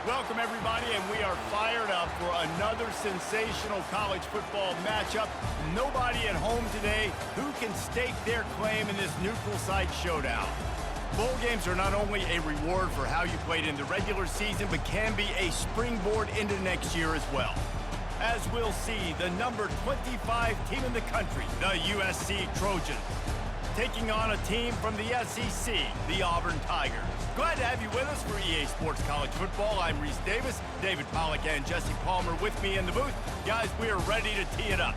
Welcome, everybody, and we are fired up for another sensational college football matchup. Nobody at home today who can stake their claim in this neutral site showdown. Bowl games are not only a reward for how you played in the regular season, but can be a springboard into next year as well. As we'll see, the number 25 team in the country, the USC Trojans, taking on a team from the SEC, the Auburn Tigers. Glad to have you with us for EA Sports College Football. I'm Reese Davis, David Pollack and Jesse Palmer with me in the booth. Guys, we are ready to tee it up.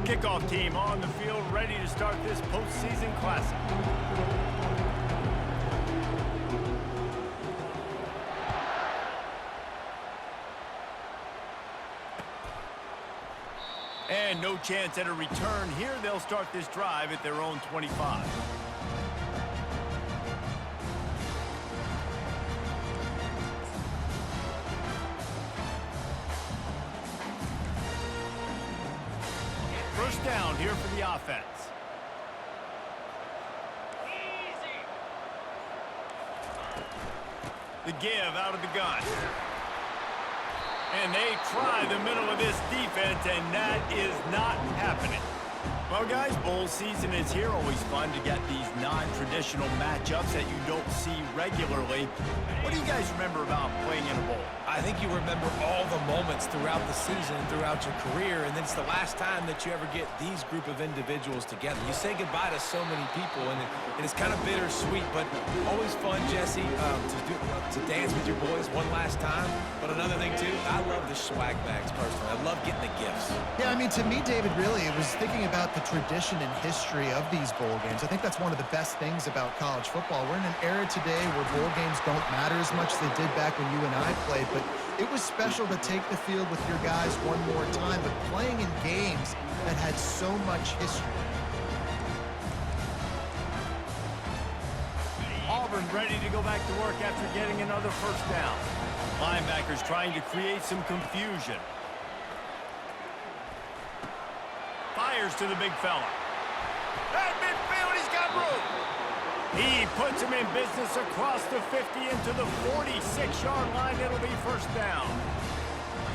Kickoff team on the field, ready to start this postseason classic. And no chance at a return here. They'll start this drive at their own 25. First down here for the offense. The give out of the gun. And they try the middle of this defense, and that is not happening. Well, guys, bowl season is here. Always fun to get these non-traditional matchups that you don't see regularly. What do you guys remember about playing in a bowl? I think you remember all the moments throughout the season, throughout your career, and then it's the last time that you ever get these group of individuals together. You say goodbye to so many people, and it's kind of bittersweet, but always fun, Jesse, to dance with your boys one last time. But another thing, too, I love the swag bags, personally. I love getting the gifts. Yeah, I mean, to me, David, really, it was thinking about the tradition and history of these bowl games. I think that's one of the best things about college football. We're in an era today where bowl games don't matter as much as they did back when you and I played, but it was special to take the field with your guys one more time, but playing in games that had so much history. Auburn ready to go back to work after getting another first down. Linebackers trying to create some confusion. Fires to the big fella. At midfield, he's got room. He puts him in business across the 50 into the 46-yard line. It'll be first down.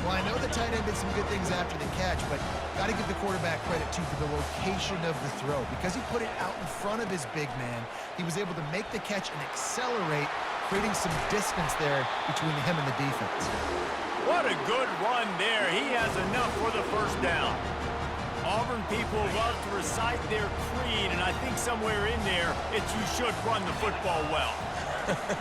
Well, I know the tight end did some good things after the catch, but got to give the quarterback credit, too, for the location of the throw. Because he put it out in front of his big man, he was able to make the catch and accelerate, creating some distance there between him and the defense. What a good run there. He has enough for the first down. Auburn people love to recite their creed, and I think somewhere in there, it's you should run the football well.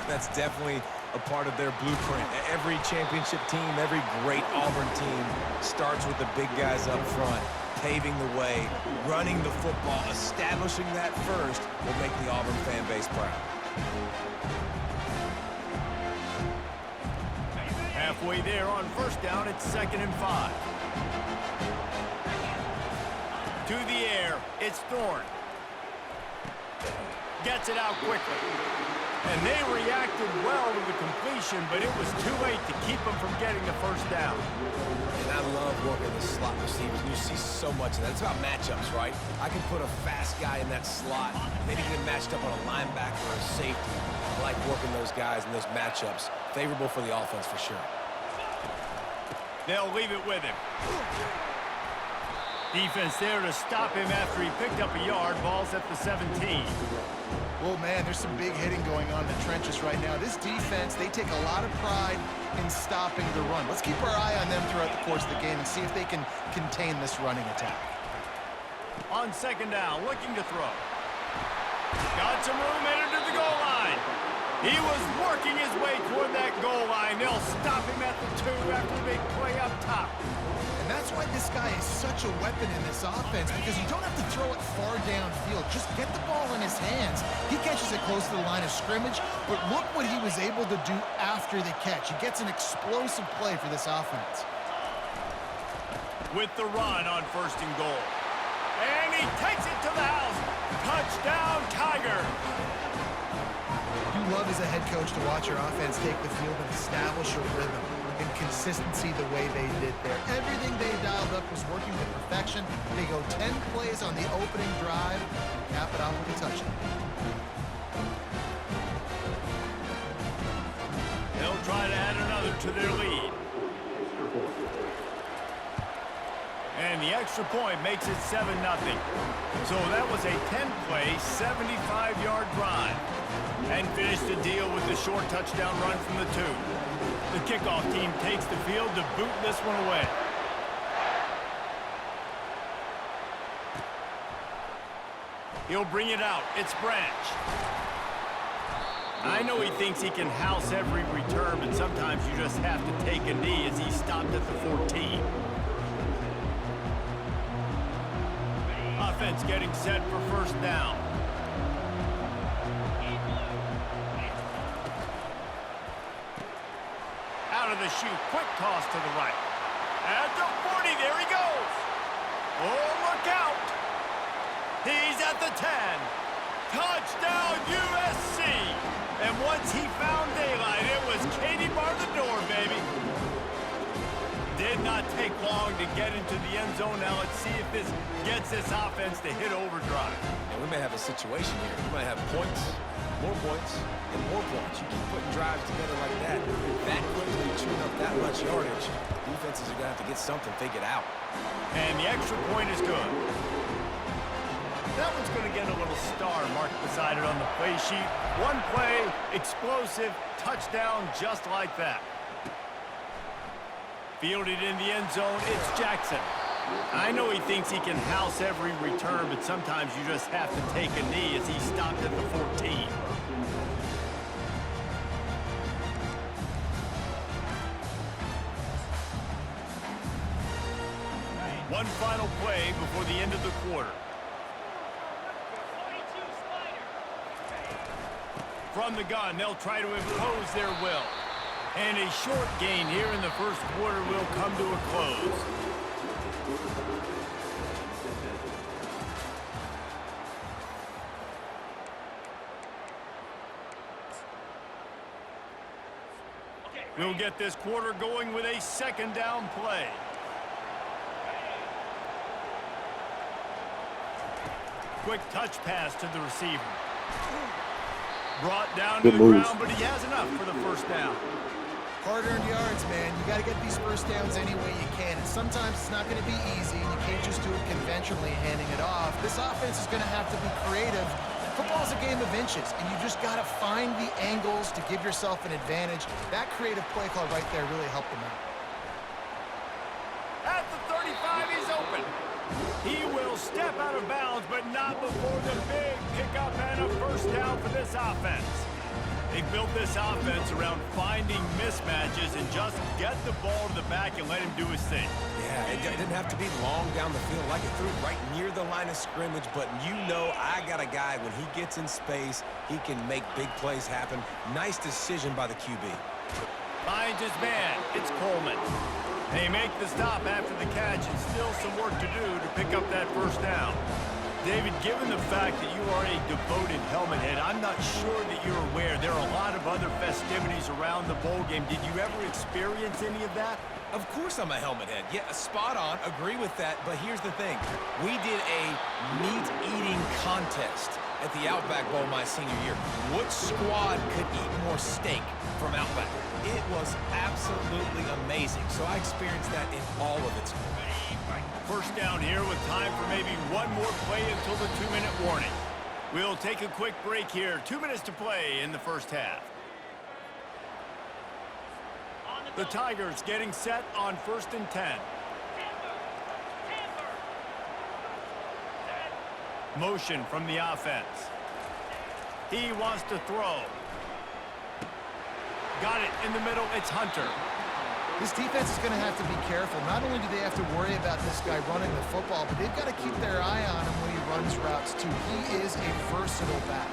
That's definitely a part of their blueprint. Every championship team, every great Auburn team starts with the big guys up front, paving the way, running the football, establishing that first will make the Auburn fan base proud. Halfway there on first down, it's 2nd and 5. To the air, it's Thorne. Gets it out quickly. And they reacted well to the completion, but it was too late to keep them from getting the first down. And I love working the slot receivers. You see so much of that. It's about matchups, right? I can put a fast guy in that slot, maybe get him matched up on a linebacker or a safety. I like working those guys in those matchups. Favorable for the offense for sure. They'll leave it with him. Defense there to stop him after he picked up a yard. Ball's at the 17. Well, man, there's some big hitting going on in the trenches right now. This defense, they take a lot of pride in stopping the run. Let's keep our eye on them throughout the course of the game and see if they can contain this running attack. On 2nd down, looking to throw. Got some room, headed to the goal line. He was working his way toward that goal line. They'll stop him at the 2 after the big play up top. And that's why this guy is such a weapon in this offense, because you don't have to throw it far downfield. Just get the ball in his hands. He catches it close to the line of scrimmage, but look what he was able to do after the catch. He gets an explosive play for this offense. with the run on 1st and goal. And he takes it to the house. Touchdown, Tigers. You love as a head coach to watch your offense take the field and establish a rhythm and consistency the way they did there. Everything they dialed up was working to perfection. They go 10 plays on the opening drive and cap it off with a touchdown. They'll try to add another to their lead. And the extra point makes it 7-0. So that was a 10-play, 75-yard drive. And finished the deal with the short touchdown run from the 2. The kickoff team takes the field to boot this one away. He'll bring it out. It's Branch. I know he thinks he can house every return, but sometimes you just have to take a knee as he stopped at the 14. Offense getting set for 1st down. Out of the chute, quick toss to the right. At the 40, there he goes. Oh, look out. He's at the 10. Touchdown, USC. And once he found daylight, it was Katie bar the door, baby. Did not take long to get into the end zone. Now let's see if this gets this offense to hit overdrive. And we may have a situation here. We might have points, more points, and more points. You keep putting drives together like that quickly chewing up that much yardage, defenses are going to have to get something figured out. And the extra point is good. That one's going to get a little star marked beside it on the play sheet. One play, explosive, touchdown just like that. Fielded in the end zone, it's Jackson. I know he thinks he can house every return, but sometimes you just have to take a knee as he stopped at the 14. One final play before the end of the quarter. From the gun, they'll try to impose their will. And a short gain here in the 1st quarter will come to a close. We'll get this quarter going with a 2nd down play. Quick touch pass to the receiver. Brought down to the ground, but he has enough for the 1st down. Hard-earned yards, man. You got to get these 1st downs any way you can. And sometimes it's not going to be easy, and you can't just do it conventionally handing it off. This offense is going to have to be creative. Football's a game of inches, and you just got to find the angles to give yourself an advantage. That creative play call right there really helped them out. At the 35, he's open. He will step out of bounds, but not before the big pickup and a 1st down for this offense. They built this offense around finding mismatches and just get the ball to the back and let him do his thing. Yeah, it didn't have to be long down the field. Like it threw it right near the line of scrimmage, but you know I got a guy, when he gets in space, he can make big plays happen. Nice decision by the QB. Finds his man. It's Coleman. They make the stop after the catch, and still some work to do to pick up that 1st down. David, given the fact that you are a devoted helmet head, I'm not sure that you're aware there are a lot of other festivities around the bowl game. Did you ever experience any of that? Of course I'm a helmet head. Yeah, spot on. Agree with that. But here's the thing. We did a meat-eating contest at the Outback Bowl my senior year. Which squad could eat more steak from Outback? It was absolutely amazing. So I experienced that in all of its glory. 1st down here with time for maybe one more play until the 2-minute warning. We'll take a quick break here. 2 minutes to play in the 1st half. The Tigers getting set on 1st and 10. Motion from the offense. He wants to throw. Got it in the middle. It's Hunter. This defense is going to have to be careful. Not only do they have to worry about this guy running the football, but they've got to keep their eye on him when he runs routes, too. He is a versatile back.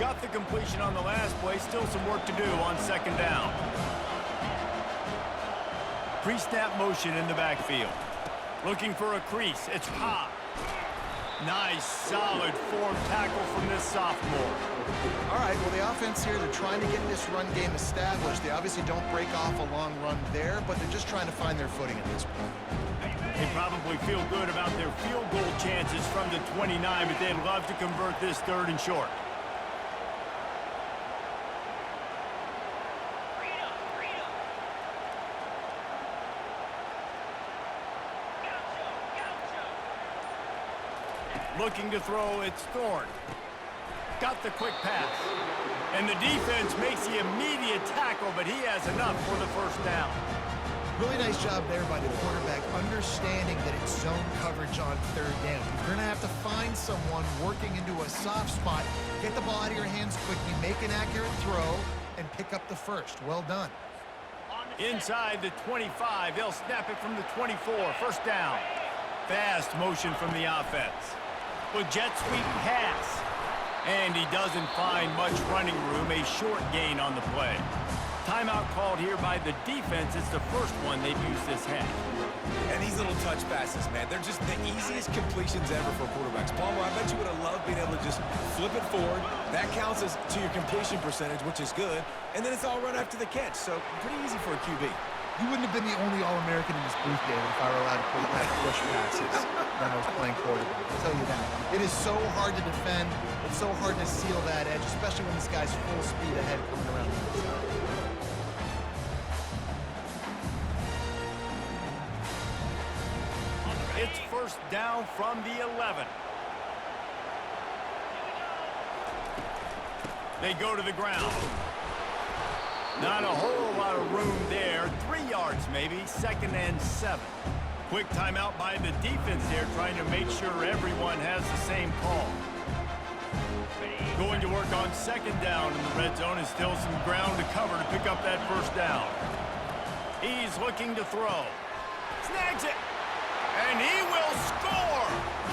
Got the completion on the last play. Still some work to do on 2nd down. Pre-snap motion in the backfield. Looking for a crease. It's Cobb. Nice, solid form tackle from this sophomore. All right, well, the offense here, they're trying to get this run game established. They obviously don't break off a long run there, but they're just trying to find their footing at this point. They probably feel good about their field goal chances from the 29, but they'd love to convert this 3rd and short. Looking to throw, it's Thorne. Got the quick pass. And the defense makes the immediate tackle, but he has enough for the 1st down. Really nice job there by the quarterback, understanding that it's zone coverage on 3rd down. You're going to have to find someone working into a soft spot, get the ball out of your hands quickly, make an accurate throw, and pick up the 1st. Well done. Inside the 25, they'll snap it from the 24, 1st down. Fast motion from the offense. With jet sweep pass. And he doesn't find much running room, a short gain on the play. Timeout called here by the defense. It's the 1st one they've used this half. And these little touch passes, man, they're just the easiest completions ever for quarterbacks. Palmer, I bet you would have loved being able to just flip it forward. That counts as to your completion percentage, which is good. And then it's all run after the catch, so pretty easy for a QB. You wouldn't have been the only All-American in this booth, David, if I were allowed to push passes when I was playing quarterback. I'll tell you that. It is so hard to defend. It's so hard to seal that edge, especially when this guy's full speed ahead coming around the outside. It's 1st down from the 11. They go to the ground. Not a whole lot of room there. 3 yards maybe, 2nd and 7. Quick timeout by the defense there, trying to make sure everyone has the same call. Going to work on 2nd down in the red zone, and still some ground to cover to pick up that 1st down. He's looking to throw. Snags it. And he will score!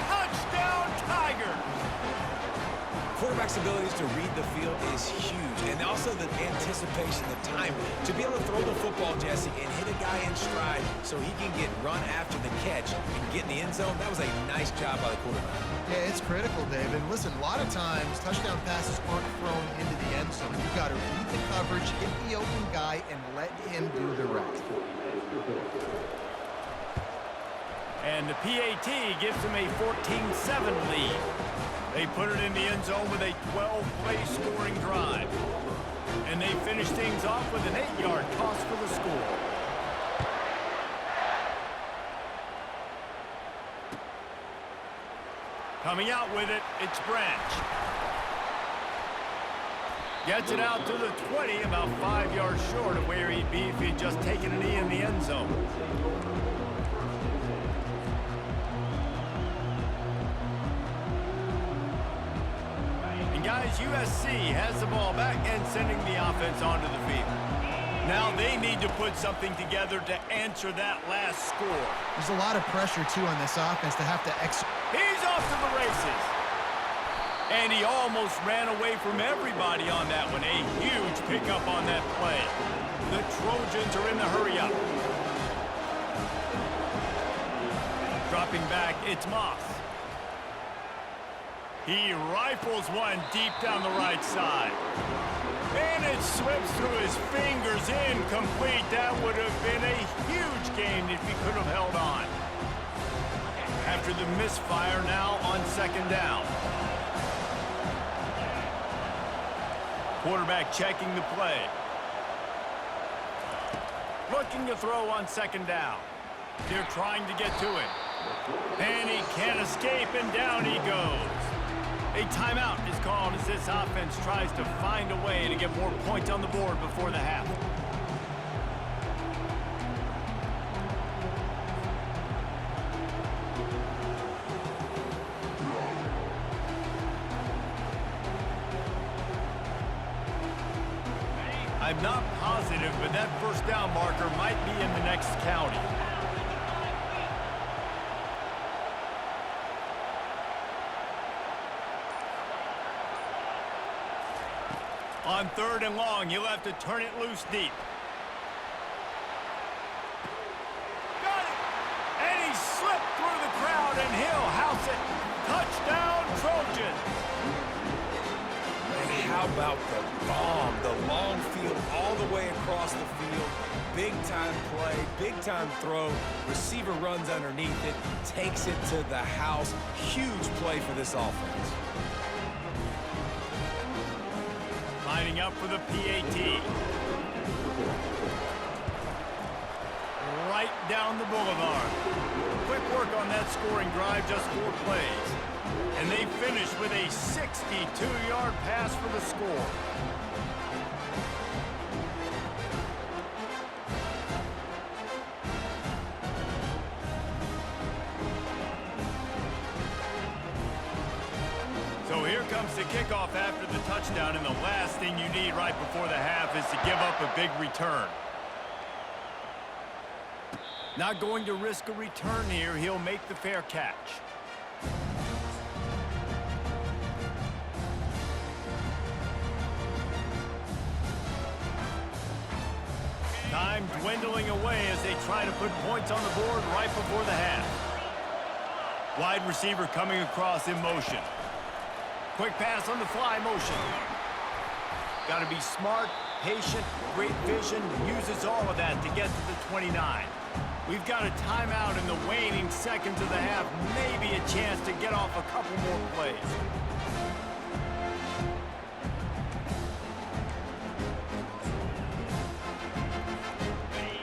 Touchdown, Tigers! Quarterback's abilities to read the field is huge, and also the anticipation, the time to be able to throw the football, Jesse, and hit a guy in stride so he can get run after the catch and get in the end zone. That was a nice job by the quarterback. Yeah, it's critical, David. Listen, a lot of times touchdown passes aren't thrown into the end zone. You've got to read the coverage, hit the open guy, and let him do the rest. And the PAT gives them a 14-7 lead. They put it in the end zone with a 12-play scoring drive. And they finish things off with an 8-yard toss for the score. Coming out with it, it's Branch. Gets it out to the 20, about 5 yards short of where he'd be if he'd just taken a knee in the end zone. Guys, USC has the ball back and sending the offense onto the field. Now they need to put something together to answer that last score. There's a lot of pressure, too, on this offense to have to execute. He's off to the races. And he almost ran away from everybody on that one. A huge pickup on that play. The Trojans are in the hurry-up. Dropping back, it's Moss. He rifles one deep down the right side. And it slips through his fingers, incomplete. That would have been a huge gain if he could have held on. After the misfire, now on 2nd down. Quarterback checking the play. Looking to throw on 2nd down. They're trying to get to it. And he can't escape, and down he goes. A timeout is called as this offense tries to find a way to get more points on the board before the half. I'm not positive, but that 1st down marker might be in the next county. On 3rd and long, you'll have to turn it loose deep. cut through the crowd, and he'll house it. Touchdown, Trojans. And how about the bomb? The long field all the way across the field. Big-time play, big-time throw. Receiver runs underneath it, takes it to the house. Huge play for this offense. Lining up for the PAT. Right down the boulevard. Quick work on that scoring drive, just 4 plays. And they finish with a 62-yard pass for the score. So here comes the kickoff after the touchdown, and the last thing you need right before the half is to give up a big return. Not going to risk a return here. He'll make the fair catch. Time dwindling away as they try to put points on the board right before the half. Wide receiver coming across in motion. Quick pass on the fly motion. Got to be smart, patient, great vision, uses all of that to get to the 29. We've got a timeout in the waning seconds of the half, maybe a chance to get off a couple more plays.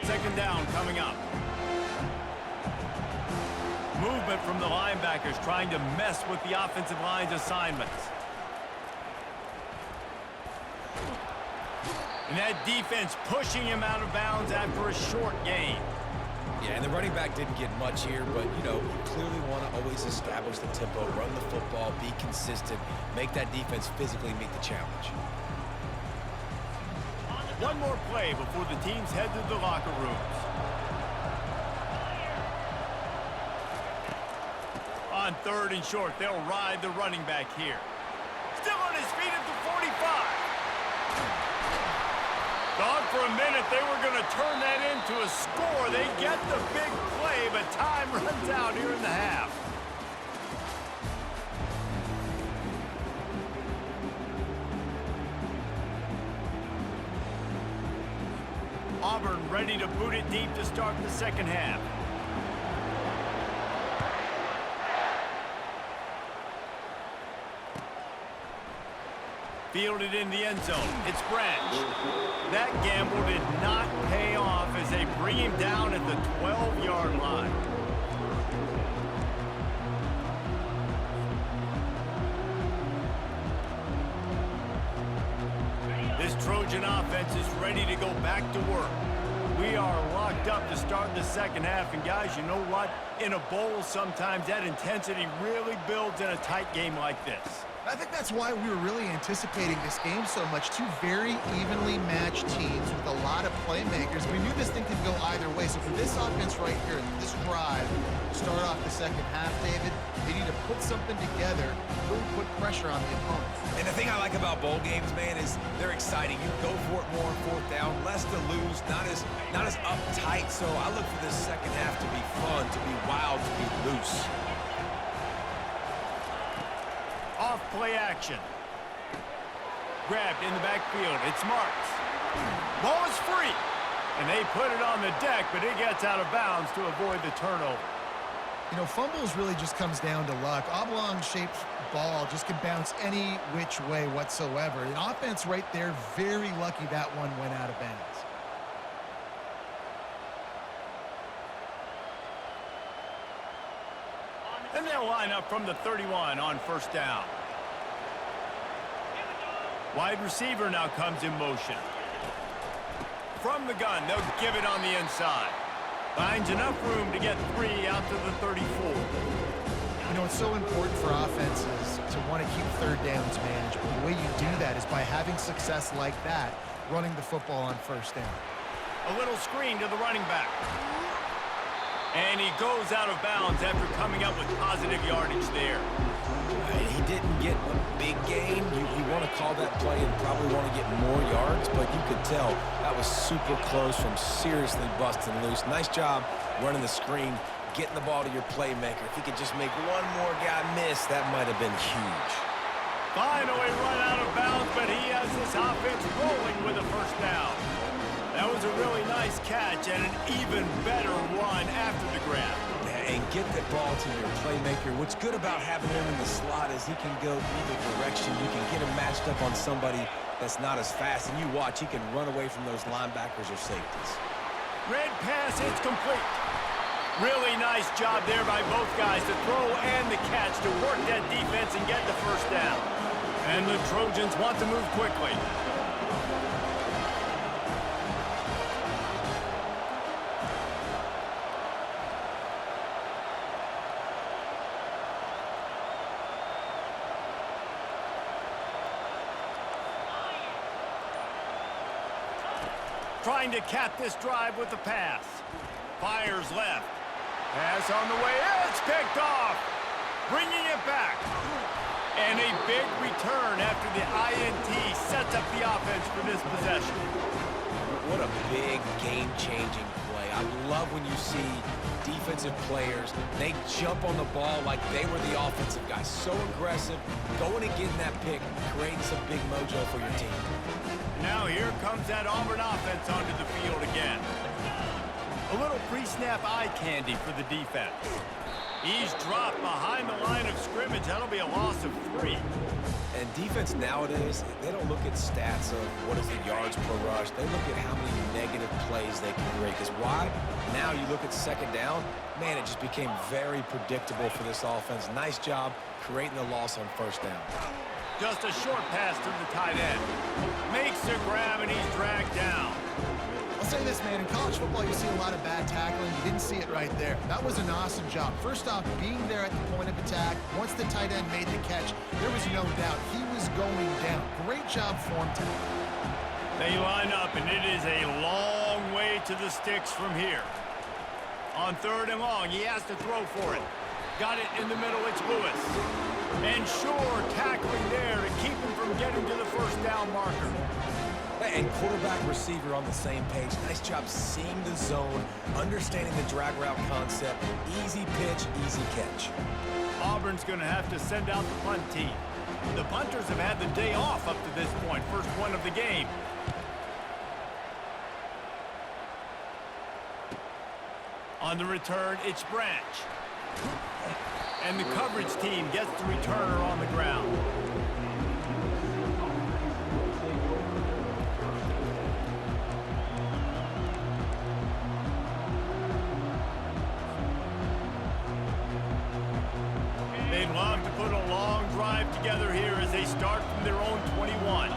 Second down coming up. Movement from the linebackers trying to mess with the offensive line's assignments. And that defense pushing him out of bounds after a short gain. Yeah, and the running back didn't get much here, but, you know, you clearly want to always establish the tempo, run the football, be consistent, make that defense physically meet the challenge. One more play before the teams head to the locker rooms. On 3rd and short, they'll ride the running back here. Still on his feet at the 45. Thought for a minute they were going to turn that into a score. They get the big play, but time runs out here in the half. Auburn ready to boot it deep to start the second half. Fielded in the end zone. It's Branch. That gamble did not pay off as they bring him down at the 12-yard line. This Trojan offense is ready to go back to work. We are locked up to start the second half, and guys, you know what? In a bowl, sometimes that intensity really builds in a tight game like this. I think that's why we were really anticipating this game so much. Two very evenly matched teams with a lot of playmakers. We knew this thing could go either way. So for this offense right here, this drive, start off the second half, David, they need to put something together, really put pressure on the opponent. And the thing I like about bowl games, man, is they're exciting. You go for it more on 4th down, less to lose, not as uptight. So I look for this second half to be fun, to be wild, to be loose. Off play action. Grabbed in the backfield. It's Marks. Ball is free. And they put it on the deck, but it gets out of bounds to avoid the turnover. You know, fumbles really just comes down to luck. Oblong-shaped ball just can bounce any which way whatsoever. The offense right there, very lucky that one went out of bounds. And they'll line up from the 31 on 1st down. Wide receiver now comes in motion. From the gun, they'll give it on the inside. Finds enough room to get 3 out to the 34. You know, it's so important for offenses to want to keep 3rd downs manageable. The way you do that is by having success like that, running the football on 1st down. A little screen to the running back. And he goes out of bounds after coming up with positive yardage there. He didn't get a big gain. You want to call that play and probably want to get more yards, but you could tell that was super close from seriously busting loose. Nice job running the screen, getting the ball to your playmaker. If he could just make one more guy miss, that might have been huge. Finally run out of bounds, but he has this offense rolling with a first down. That was a really nice catch and an even better run after the grab. And get that ball to your playmaker. What's good about having him in the slot is he can go either direction. You can get him matched up on somebody that's not as fast, and you watch, he can run away from those linebackers or safeties. Red pass, it's complete. Really nice job there by both guys, the throw and the catch, to work that defense and get the first down. And the Trojans want to move quickly. Trying to cap this drive with the pass. Fires left. Pass on the way. It's picked off. Bringing it back. And a big return after the INT sets up the offense for this possession. What a big game-changing play. I love when you see defensive players, they jump on the ball like they were the offensive guys. So aggressive, going and getting that pick, creating some big mojo for your team. Now here comes that Auburn offense onto the field again. A little pre-snap eye candy for the defense. He's dropped behind the line of scrimmage. That'll be a loss of 3. And defense nowadays, they don't look at stats of what is the yards per rush. They look at how many negative plays they can create. Because why? Now you look at second down, man, it just became very predictable for this offense. Nice job creating the loss on first down. Just a short pass to the tight end. Makes the grab, and he's dragged down. I'll say this, man, in college football, you see a lot of bad tackling. You didn't see it right there. That was an awesome job. First off, being there at the point of attack. Once the tight end made the catch, there was no doubt he was going down. Great job for him today. They line up, and it is a long way to the sticks from here. On 3rd and long, he has to throw for it. Got it in the middle, it's Lewis. And sure, tackling there to keep him from getting to the first down marker. And quarterback receiver on the same page. Nice job seeing the zone, understanding the drag route concept. Easy pitch, easy catch. Auburn's going to have to send out the punt team. The punters have had the day off up to this point. First one of the game. On the return, it's Branch. And the coverage team gets the returner on the ground. They'd love to put a long drive together here as they start from their own 21.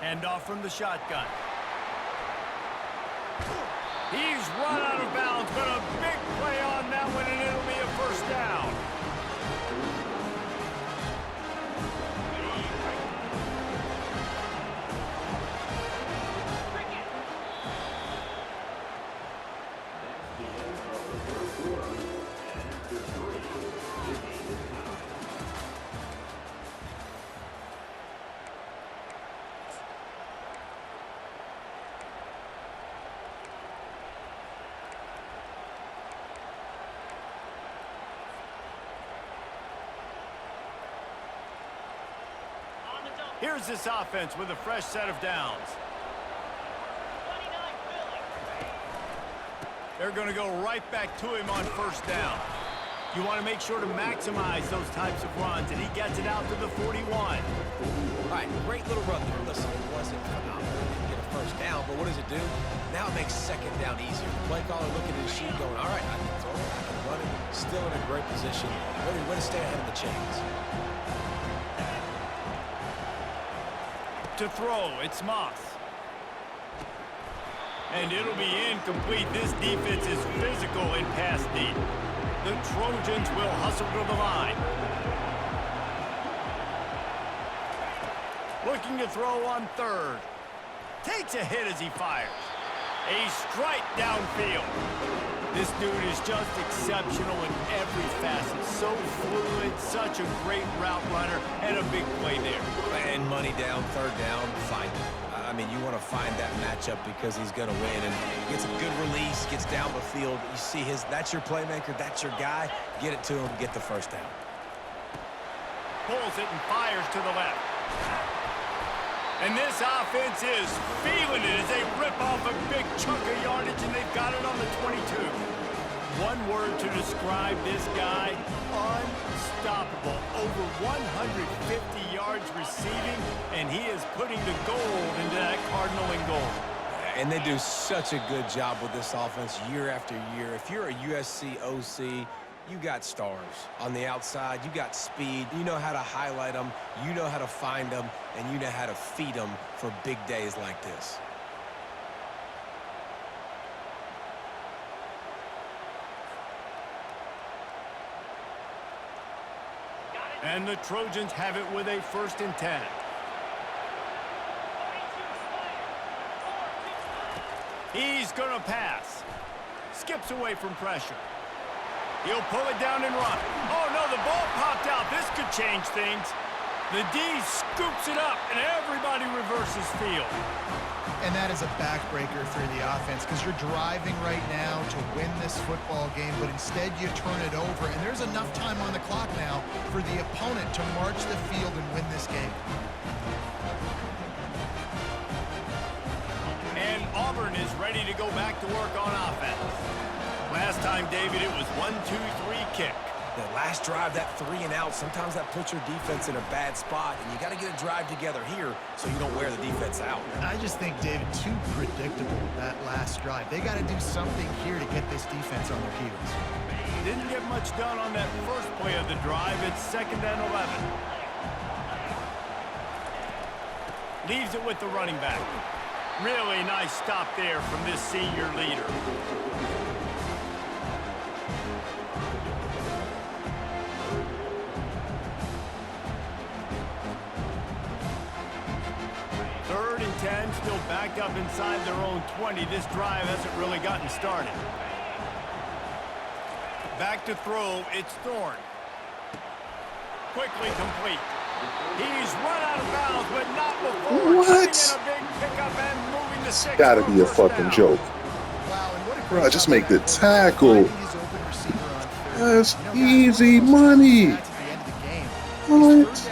Hand off from the shotgun. He's run out of bounds, but a big play on that one, and it'll be a first down. Here's this offense with a fresh set of downs. They're going to go right back to him on first down. You want to make sure to maximize those types of runs, and he gets it out to the 41. All right, great little run there. Listen, it wasn't phenomenal. He didn't get a first down, but what does it do? Now it makes second down easier. The play caller looking at his sheet going, all right, I can throw it, I can run it. Still in a great position. Way to stay ahead of the chains. To throw, it's Moss. And it'll be incomplete. This defense is physical in pass deep. The Trojans will hustle to the line. Looking to throw on 3rd. Takes a hit as he fires. A strike downfield. This dude is just exceptional in every facet. So fluid, such a great route runner, and a big play there. And money down, 3rd down, find it. I mean, you want to find that matchup because he's going to win. And gets a good release, gets down the field. You see that's your playmaker, that's your guy. Get it to him, get the first down. Pulls it and fires to the left. And this offense is feeling it as they rip off a big chunk of yardage, and they've got it on the 22. One word to describe this guy: unstoppable. Over 150 yards receiving, and he is putting the gold into that Cardinal and gold. And they do such a good job with this offense year after year. If you're a USC OC, you got stars. On the outside, you got speed. You know how to highlight them. You know how to find them. And you know how to feed them for big days like this. And the Trojans have it with a 1st and 10. He's going to pass. Skips away from pressure. He'll pull it down and run. Oh, no, the ball popped out. This could change things. The D scoops it up, and everybody reverses field. And that is a backbreaker for the offense because you're driving right now to win this football game, but instead you turn it over, and there's enough time on the clock now for the opponent to march the field and win this game. And Auburn is ready to go back to work on offense. Last time, David, it was 1-2-3 kick. The last drive, that 3 and out, sometimes that puts your defense in a bad spot, and you got to get a drive together here so you don't wear the defense out. I just think, David, too predictable, that last drive. They got to do something here to get this defense on their heels. Didn't get much done on that first play of the drive. It's 2nd and 11. Leaves it with the running back. Really nice stop there from this senior leader. Still backed up inside their own 20. This drive hasn't really gotten started. Back to throw. It's Thorne. Quickly complete. He's run out of bounds, but not before. What? A big pickup and moving the 6. Gotta be a fucking joke. Wow, and what a Bro, just make the tackle. That's easy money. What?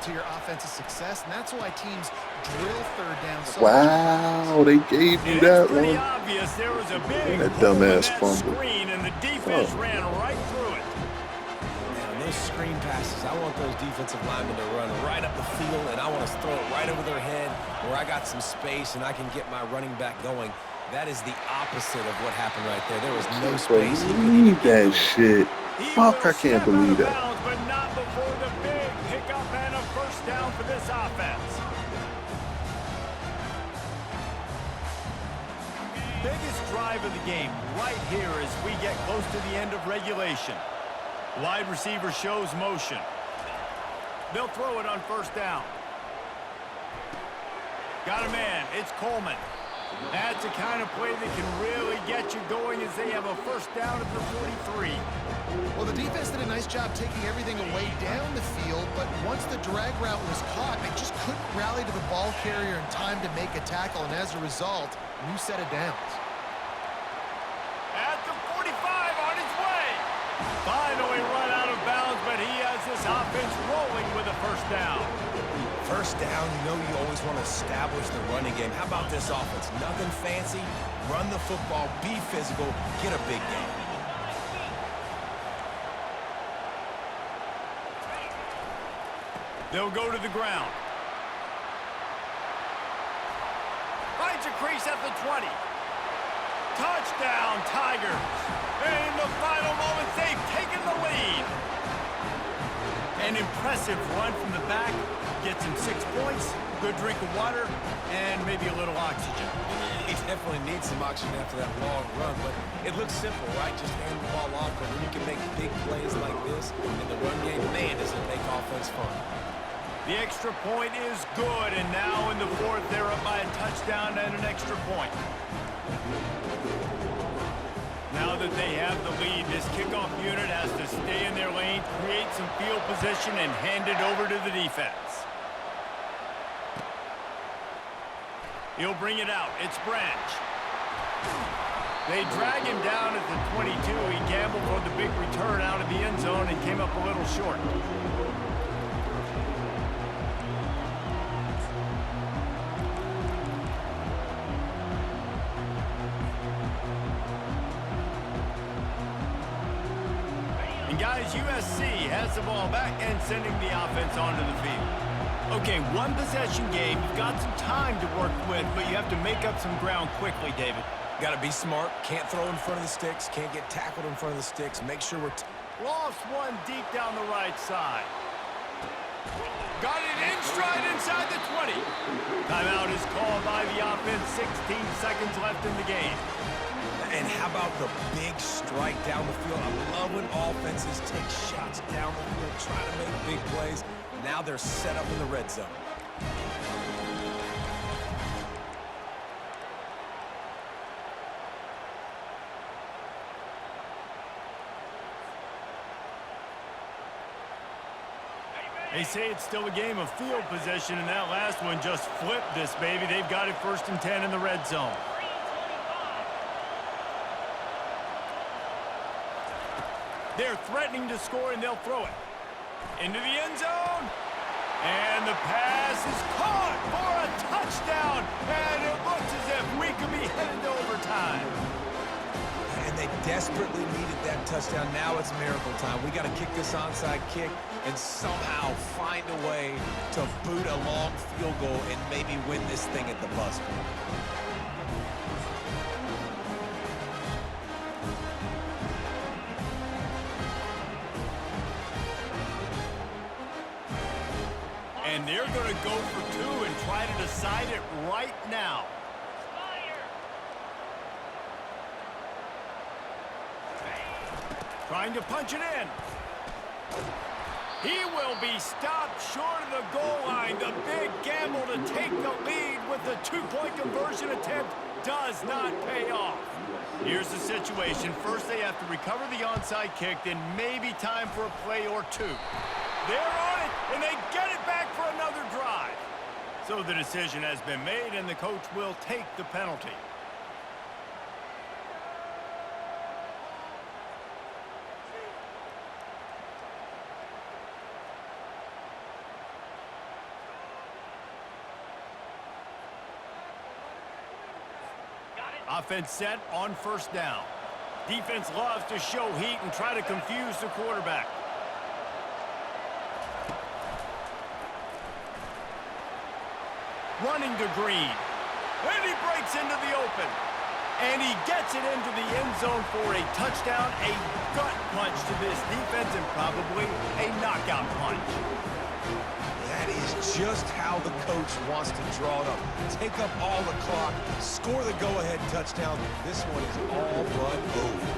To your offensive success, and that's why teams drill 3rd down so wow, they gave you that one. Obvious there was a big that dumbass fumble. Screen, and the defense ran right through it. Man, those screen passes, I want those defensive linemen to run right up the field, and I want to throw it right over their head where I got some space and I can get my running back going. That is the opposite of what happened right there. There was no space. Believe that shit. Fuck, I can't believe that. But not before the big pickup and a 1st down for this offense. Biggest drive of the game right here as we get close to the end of regulation. Wide receiver shows motion. They'll throw it on 1st down. Got a man. It's Coleman. That's the kind of play that can really get you going as they have a 1st down at the 43. Well, the defense did a nice job taking everything away down the field, but once the drag route was caught, they just couldn't rally to the ball carrier in time to make a tackle, and as a result, new set of downs. At the 45, on his way. Finally run out of bounds, but he has this offense rolling with a 1st down. 1st down, you know you always want to establish the running game. How about this offense? Nothing fancy. Run the football, be physical, get a big game. They'll go to the ground. Finds a crease at the 20. Touchdown, Tigers. And in the final moments, they've taken the lead. An impressive run from the back. Gets him 6 points, good drink of water, and maybe a little oxygen. He definitely needs some oxygen after that long run, but it looks simple, right? Just hand the ball off, but when you can make big plays like this in the run game, man, does it make offense fun. The extra point is good, and now in the 4th, they're up by a touchdown and an extra point. Now Now that they have the lead, this kickoff unit has to stay in their lane, create some field position, and hand it over to the defense. He'll bring it out. It's Branch. They drag him down at the 22. He gambled for the big return out of the end zone and came up a little short. And guys, USC has the ball back and sending the offense onto the field. Okay, one possession game. You've got some time to work with, but you have to make up some ground quickly, David. Got to be smart. Can't throw in front of the sticks. Can't get tackled in front of the sticks. Make sure we're... Lost one deep down the right side. Got it in stride inside the 20. Timeout is called by the offense. 16 seconds left in the game. And how about the big strike down the field? I love when offenses take shots down the field, trying to make big plays. Now they're set up in the red zone. They say it's still a game of field position, and that last one just flipped this, baby. They've got it 1st and 10 in the red zone. They're threatening to score, and they'll throw it. Into the end zone. And the pass is caught for a touchdown. And it looks as if we could be headed to overtime. And they desperately needed that touchdown. Now it's miracle time. We got to kick this onside kick and somehow find a way to boot a long field goal and maybe win this thing at the buzzer. And they're going to go for 2 and try to decide it right now. Trying to punch it in. He will be stopped short of the goal line. The big gamble to take the lead with the 2-point conversion attempt does not pay off. Here's the situation. First, they have to recover the onside kick, then maybe time for a play or 2. They're on it, and they get it back for another drive. So the decision has been made, and the coach will take the penalty. Offense set on 1st down. Defense loves to show heat and try to confuse the quarterback. Running to Green. And he breaks into the open. And he gets it into the end zone for a touchdown, a gut punch to this defense, and probably a knockout punch. That is just how the coach wants to draw it up. Take up all the clock, score the go-ahead touchdown. This one is all but over.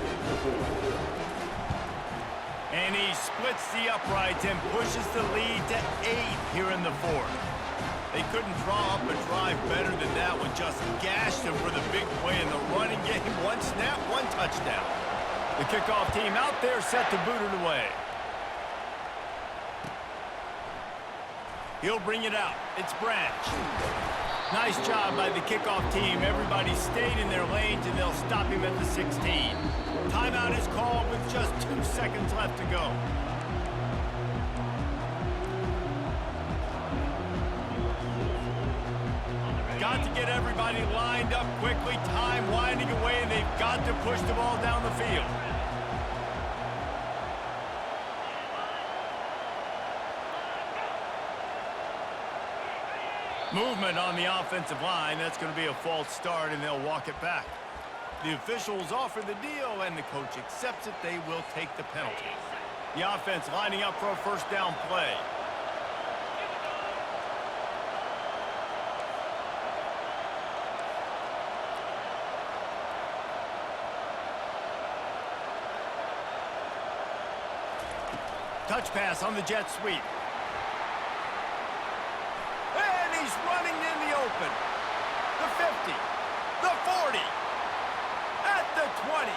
And he splits the uprights and pushes the lead to 8 here in the 4th. They couldn't draw up a drive better than that one. Just gashed him for the big play in the running game. 1 snap, 1 touchdown. The kickoff team out there set to boot it away. He'll bring it out. It's Branch. Nice job by the kickoff team. Everybody stayed in their lanes, and they'll stop him at the 16. Timeout is called with just 2 seconds left to go. Got to get everybody lined up quickly. Time winding away, and they've got to push the ball down the field. Movement on the offensive line. That's going to be a false start, and they'll walk it back. The officials offer the deal, and the coach accepts it. They will take the penalty. The offense lining up for a 1st down play. Touch pass on the jet sweep. And he's running in the open. The 50, the 40, at the 20.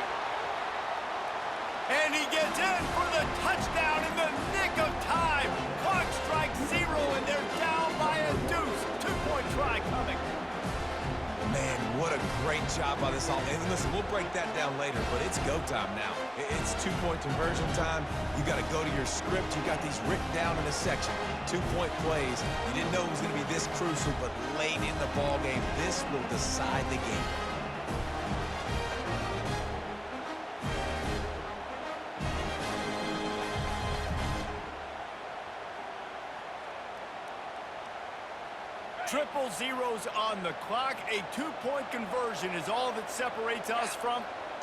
job by this offense. And listen, we'll break that down later, but it's go time now. It's two-point conversion time. You got to go to your script. You got these written down in a section. Two-point plays. You didn't know it was going to be this crucial, but late in the ball game, this will decide the game. Triple zeros on the clock. A two-point conversion is all that separates us from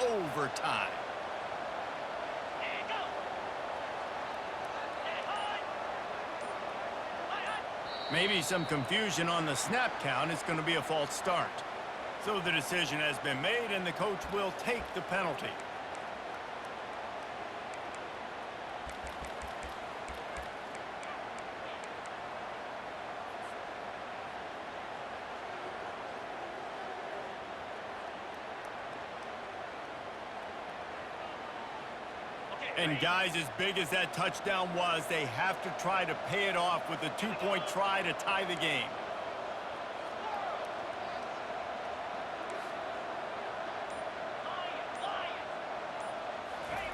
overtime. Maybe some confusion on the snap count. It's going to be a false start. So the decision has been made, and the coach will take the penalty. And guys, as big as that touchdown was, they have to try to pay it off with a two-point try to tie the game.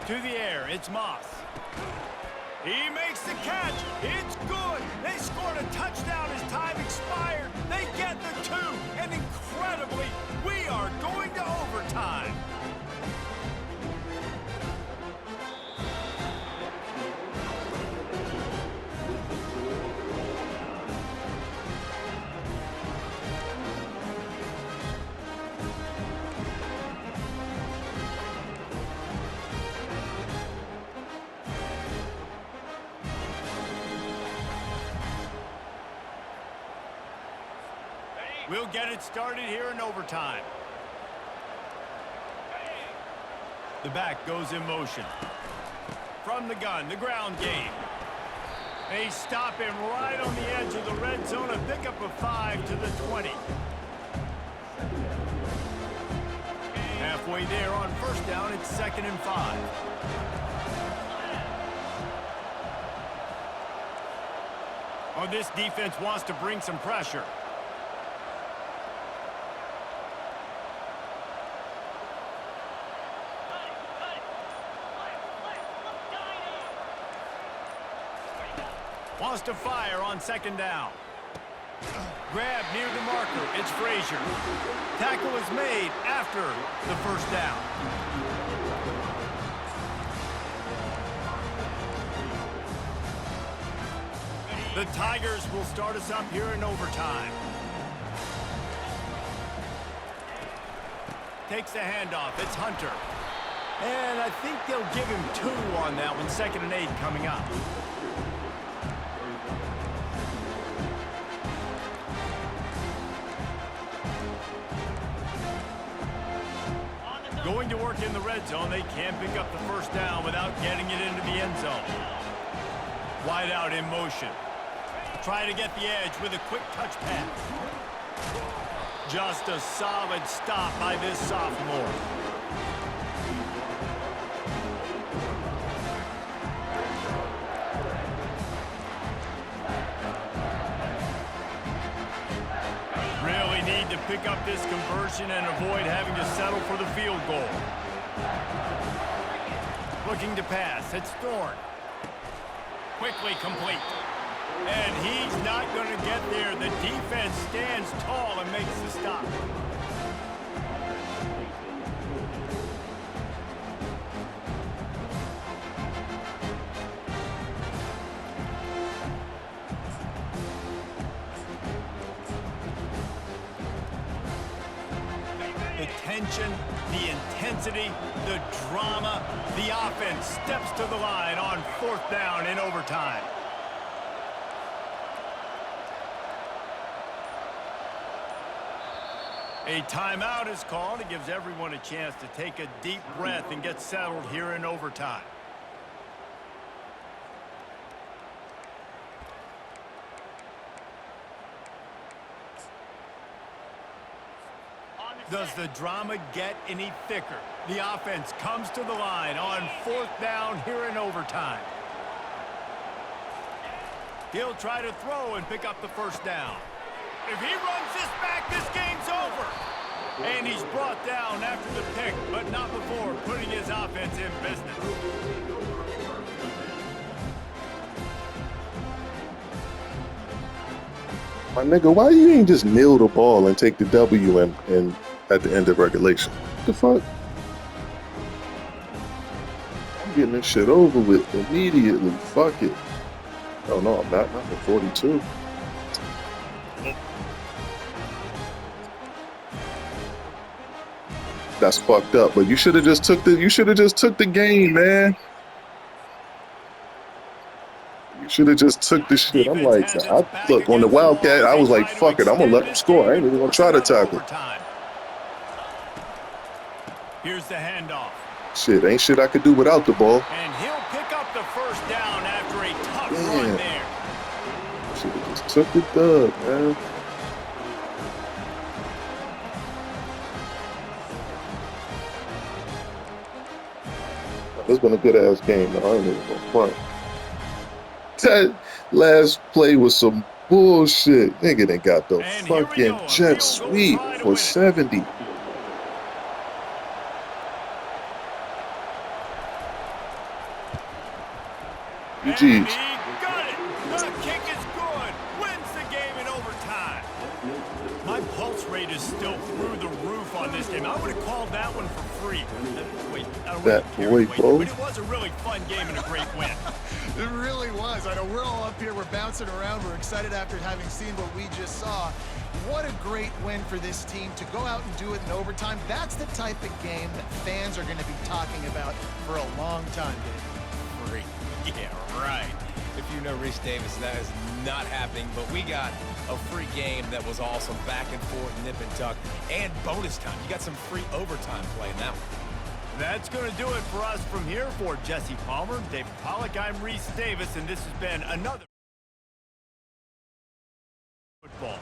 To the air, it's Moss. He makes the catch. It's good. They scored a touchdown as time expired. They get the two. And incredibly, we are going to overtime. We'll get it started here in overtime. The back goes in motion. From the gun, the ground game. They stop him right on the edge of the red zone, a pickup of 5 to the 20. Halfway there on first down, it's 2nd and 5. Oh, this defense wants to bring some pressure. Wants to fire on 2nd down. Grab near the marker. It's Frazier. Tackle is made after the first down. The Tigers will start us up here in overtime. Takes the handoff. It's Hunter. And I think they'll give him 2 on that one. 2nd and 8 coming up. Going to work in the red zone. They can't pick up the first down without getting it into the end zone. Wide out in motion. Try to get the edge with a quick touch pass. Just a solid stop by this sophomore. Really need to pick up this conversion and avoid having to settle for the field goal. Looking to pass. It's Thorne. Quickly complete. And he's not going to get there. The defense stands tall and makes the stop. The tension, the intensity, the drama, the offense steps to the line on 4th down in overtime. A timeout is called. It gives everyone a chance to take a deep breath and get settled here in overtime. Does the drama get any thicker? The offense comes to the line on 4th down here in overtime. He'll try to throw and pick up the first down. If he runs this back, this game's over. And he's brought down after the pick, but not before putting his offense in business. My nigga, why you ain't just kneel the ball and take the W and at the end of regulation? What the fuck? I'm getting this shit over with immediately. Fuck it. Oh no, I'm not. Not for 42. That's fucked up. But you should have just took the game, man. You should have just took the shit. I'm like, look, on the Wildcat, I was like, fuck it, I'm gonna let them score. I ain't even gonna try to tackle. Here's the handoff. Shit, ain't shit I could do without the ball. And he'll pick up the first down after a tough run there. Should have just took the dub, man. It's been a good ass game, though. I ain't even gonna front. That last play was some bullshit. Nigga done got the fucking jet sweep for 70. GG's. He got it. The kick is good. Wins the game in overtime. My pulse rate is still through the roof on this game. I would have called that one for free. Wait, I don't that really boy, care, bro. but it was a really fun game and a great win. It really was. I know we're all up here, we're bouncing around, we're excited after having seen what we just saw. What a great win for this team to go out and do it in overtime. That's the type of game that fans are going to be talking about for a long time, Dave. Free. Yeah, right. If you know Rich Davis, that is not happening, but we got a free game that was awesome, back and forth, nip and tuck, and bonus time. You got some free overtime play in that one. That's going to do it for us from here. For Jesse Palmer, David Pollack, I'm Reese Davis, and this has been another football.